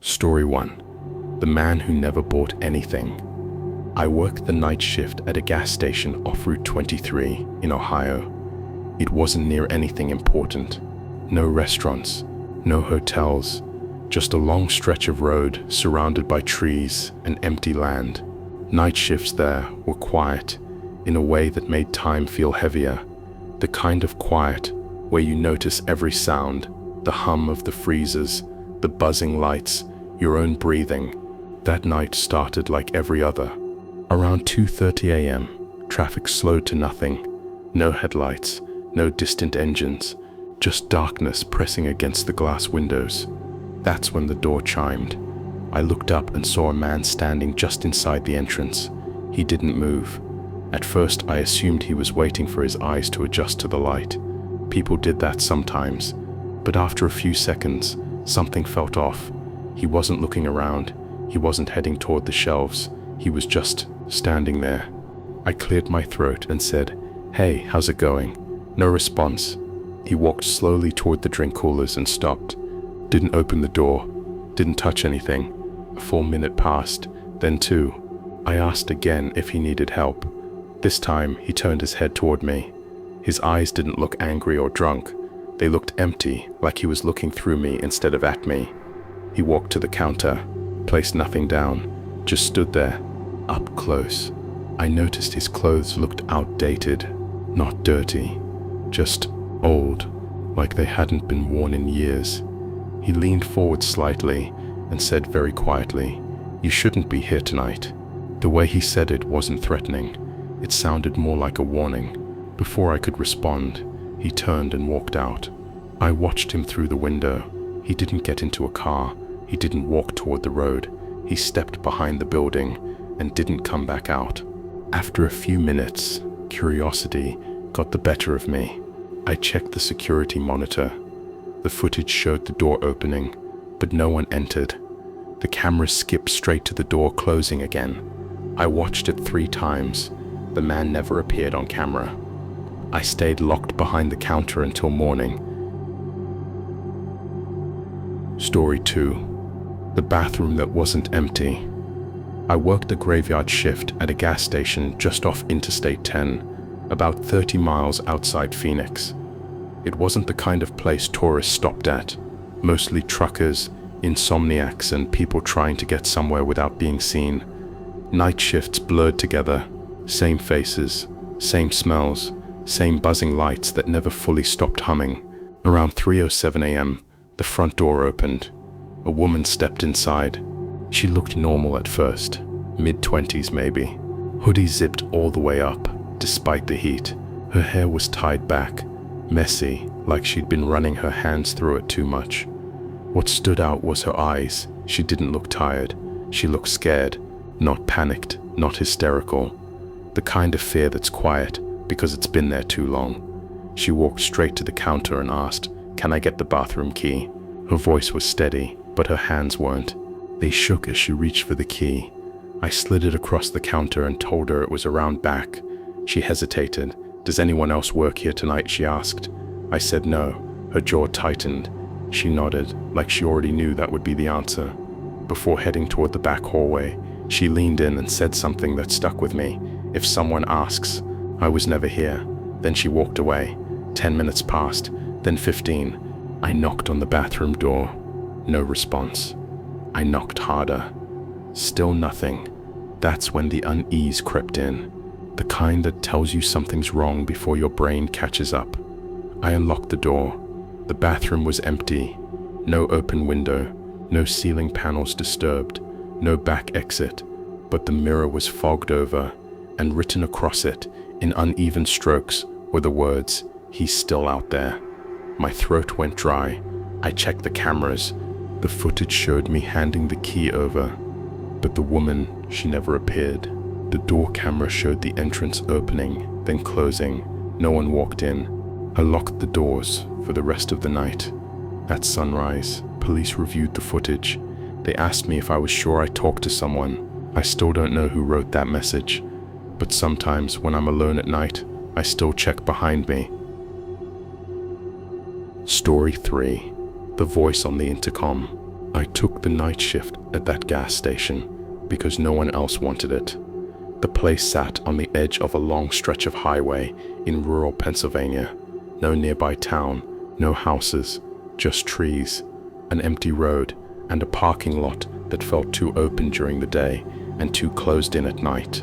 Story 1. The Man Who Never Bought Anything. I worked the night shift at a gas station off Route 23 in Ohio. It wasn't near anything important. No restaurants, no hotels, just a long stretch of road surrounded by trees and empty land. Night shifts there were quiet in a way that made time feel heavier. The kind of quiet where you notice every sound, the hum of the freezers, the buzzing lights, your own breathing. That night started like every other. Around 2:30 a.m., traffic slowed to nothing. No headlights, no distant engines, just darkness pressing against the glass windows. That's when the door chimed. I looked up and saw a man standing just inside the entrance. He didn't move. At first, I assumed he was waiting for his eyes to adjust to the light. People did that sometimes. But after a few seconds, something felt off. He wasn't looking around. He wasn't heading toward the shelves. He was just standing there. I cleared my throat and said, "Hey, how's it going?" No response. He walked slowly toward the drink coolers and stopped. Didn't open the door. Didn't touch anything. A full minute passed, then 2. I asked again if he needed help. This time, he turned his head toward me. His eyes didn't look angry or drunk. They looked empty, like he was looking through me instead of at me. He walked to the counter, placed nothing down, just stood there, up close. I noticed his clothes looked outdated, not dirty, just old, like they hadn't been worn in years. He leaned forward slightly and said very quietly, "You shouldn't be here tonight." The way he said it wasn't threatening. It sounded more like a warning. Before I could respond, he turned and walked out. I watched him through the window. He didn't get into a car. He didn't walk toward the road. He stepped behind the building and didn't come back out. After a few minutes, curiosity got the better of me. I checked the security monitor. The footage showed the door opening, but no one entered. The camera skipped straight to the door closing again. I watched it 3 times. The man never appeared on camera. I stayed locked behind the counter until morning. Story 2. The bathroom that wasn't empty. I worked a graveyard shift at a gas station just off Interstate 10, about 30 miles outside Phoenix. It wasn't the kind of place tourists stopped at. Mostly truckers, insomniacs, and people trying to get somewhere without being seen. Night shifts blurred together. Same faces, same smells, same buzzing lights that never fully stopped humming. Around 3:07 a.m., the front door opened. A woman stepped inside. She looked normal at first, mid-20s maybe. Hoodie zipped all the way up, despite the heat. Her hair was tied back, messy, like she'd been running her hands through it too much. What stood out was her eyes. She didn't look tired. She looked scared, not panicked, not hysterical. The kind of fear that's quiet because it's been there too long. She walked straight to the counter and asked, "Can I get the bathroom key?" Her voice was steady, but her hands weren't. They shook as she reached for the key. I slid it across the counter and told her it was around back. She hesitated. "Does anyone else work here tonight?" she asked. I said no. Her jaw tightened. She nodded, like she already knew that would be the answer. Before heading toward the back hallway, she leaned in and said something that stuck with me. "If someone asks, I was never here." Then she walked away. 10 minutes passed, then 15. I knocked on the bathroom door. No response. I knocked harder. Still nothing. That's when the unease crept in. The kind that tells you something's wrong before your brain catches up. I unlocked the door. The bathroom was empty. No open window. No ceiling panels disturbed. No back exit. But the mirror was fogged over, and written across it, in uneven strokes, were the words, "He's still out there." My throat went dry. I checked the cameras. The footage showed me handing the key over. But the woman, she never appeared. The door camera showed the entrance opening, then closing. No one walked in. I locked the doors for the rest of the night. At sunrise, police reviewed the footage. They asked me if I was sure I talked to someone. I still don't know who wrote that message. But sometimes when I'm alone at night, I still check behind me. Story 3. The voice on the intercom. I took the night shift at that gas station because no one else wanted it. The place sat on the edge of a long stretch of highway in rural Pennsylvania. No nearby town, no houses, just trees, an empty road, and a parking lot that felt too open during the day and too closed in at night.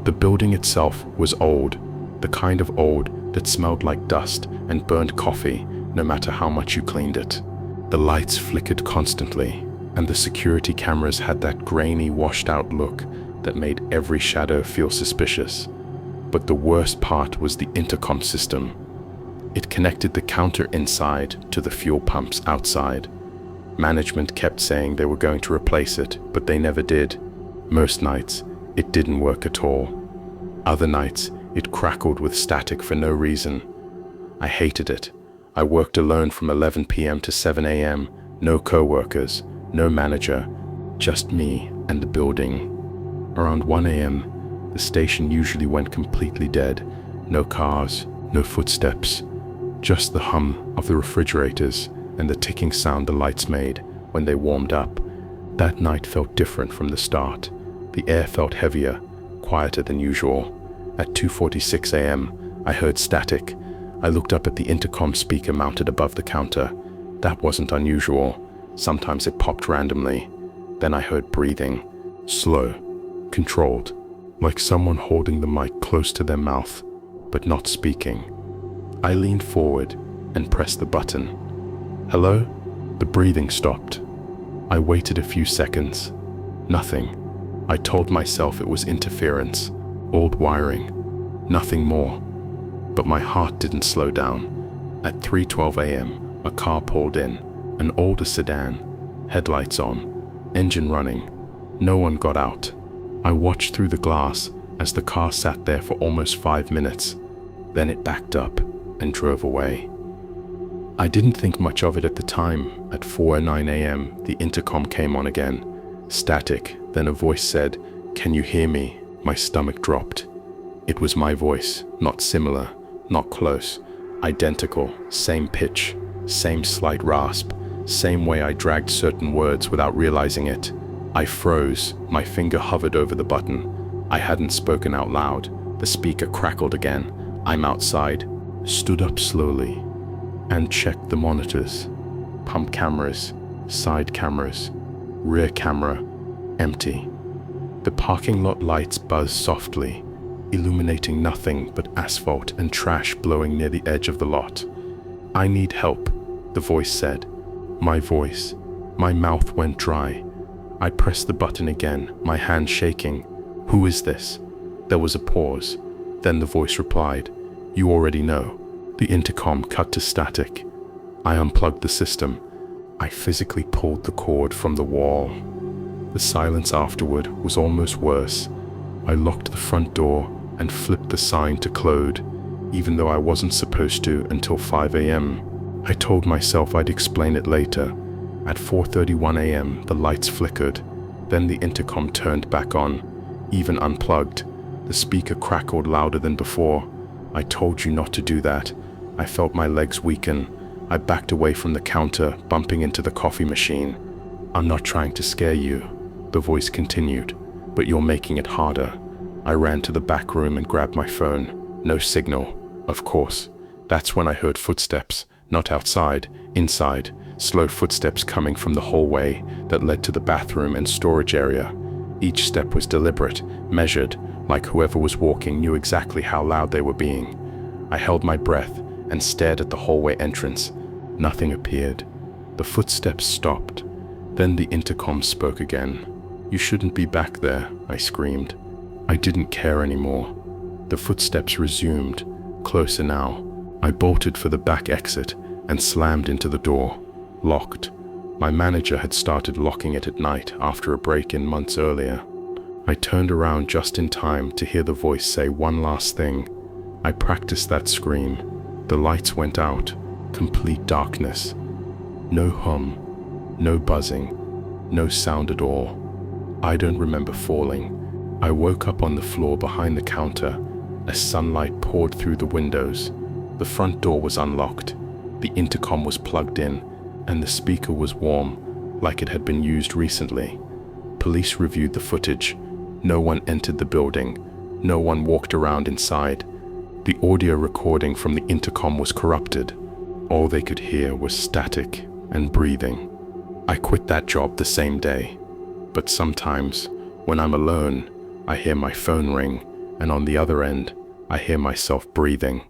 The building itself was old, the kind of old that smelled like dust and burned coffee no matter how much you cleaned it. The lights flickered constantly, and the security cameras had that grainy, washed-out look that made every shadow feel suspicious. But the worst part was the intercom system. It connected the counter inside to the fuel pumps outside. Management kept saying they were going to replace it, but they never did. Most nights, it didn't work at all. Other nights, it crackled with static for no reason. I hated it. I worked alone from 11 p.m. to 7 a.m. No co-workers, no manager, just me and the building. Around 1 a.m., the station usually went completely dead. No cars, no footsteps, just the hum of the refrigerators and the ticking sound the lights made when they warmed up. That night felt different from the start. The air felt heavier, quieter than usual. At 2:46 a.m., I heard static. I looked up at the intercom speaker mounted above the counter. That wasn't unusual. Sometimes it popped randomly. Then I heard breathing. Slow, controlled, like someone holding the mic close to their mouth, but not speaking. I leaned forward and pressed the button. Hello? The breathing stopped. I waited a few seconds. Nothing. I told myself it was interference, old wiring, nothing more. But my heart didn't slow down. At 3:12 a.m., a car pulled in, an older sedan, headlights on, engine running. No one got out. I watched through the glass as the car sat there for almost 5 minutes. Then it backed up and drove away. I didn't think much of it at the time. At 4:09 a.m., the intercom came on again. Static, then a voice said, "Can you hear me?" My stomach dropped. It was my voice, not similar, not close, identical, same pitch, same slight rasp, same way I dragged certain words without realizing it. I froze, my finger hovered over the button. I hadn't spoken out loud. The speaker crackled again. I'm outside, stood up slowly, and checked the monitors. Pump cameras, side cameras, rear camera, empty. The parking lot lights buzzed softly, illuminating nothing but asphalt and trash blowing near the edge of the lot. "I need help," the voice said. My voice. My mouth went dry. I pressed the button again, my hand shaking. "Who is this?" There was a pause. Then the voice replied, "You already know." The intercom cut to static. I unplugged the system. I physically pulled the cord from the wall. The silence afterward was almost worse. I locked the front door and flipped the sign to closed, even though I wasn't supposed to until 5 a.m. I told myself I'd explain it later. At 4:31 a.m., the lights flickered. Then the intercom turned back on, even unplugged. The speaker crackled louder than before. "I told you not to do that." I felt my legs weaken. I backed away from the counter, bumping into the coffee machine. "I'm not trying to scare you," the voice continued, "but you're making it harder." I ran to the back room and grabbed my phone. No signal, of course. That's when I heard footsteps, not outside, inside, slow footsteps coming from the hallway that led to the bathroom and storage area. Each step was deliberate, measured, like whoever was walking knew exactly how loud they were being. I held my breath and stared at the hallway entrance. Nothing appeared. The footsteps stopped. Then the intercom spoke again. "You shouldn't be back there," I screamed. I didn't care anymore. The footsteps resumed, closer now. I bolted for the back exit and slammed into the door. Locked. My manager had started locking it at night after a break-in months earlier. I turned around just in time to hear the voice say one last thing. I practiced that scream. The lights went out. Complete darkness. No hum, no buzzing, no sound at all. I don't remember falling. I woke up on the floor behind the counter as sunlight poured through the windows. The front door was unlocked. The intercom was plugged in, and the speaker was warm, like it had been used recently. Police reviewed the footage. No one entered the building. No one walked around inside. The audio recording from the intercom was corrupted. All they could hear was static and breathing. I quit that job the same day. But sometimes, when I'm alone, I hear my phone ring, and on the other end, I hear myself breathing.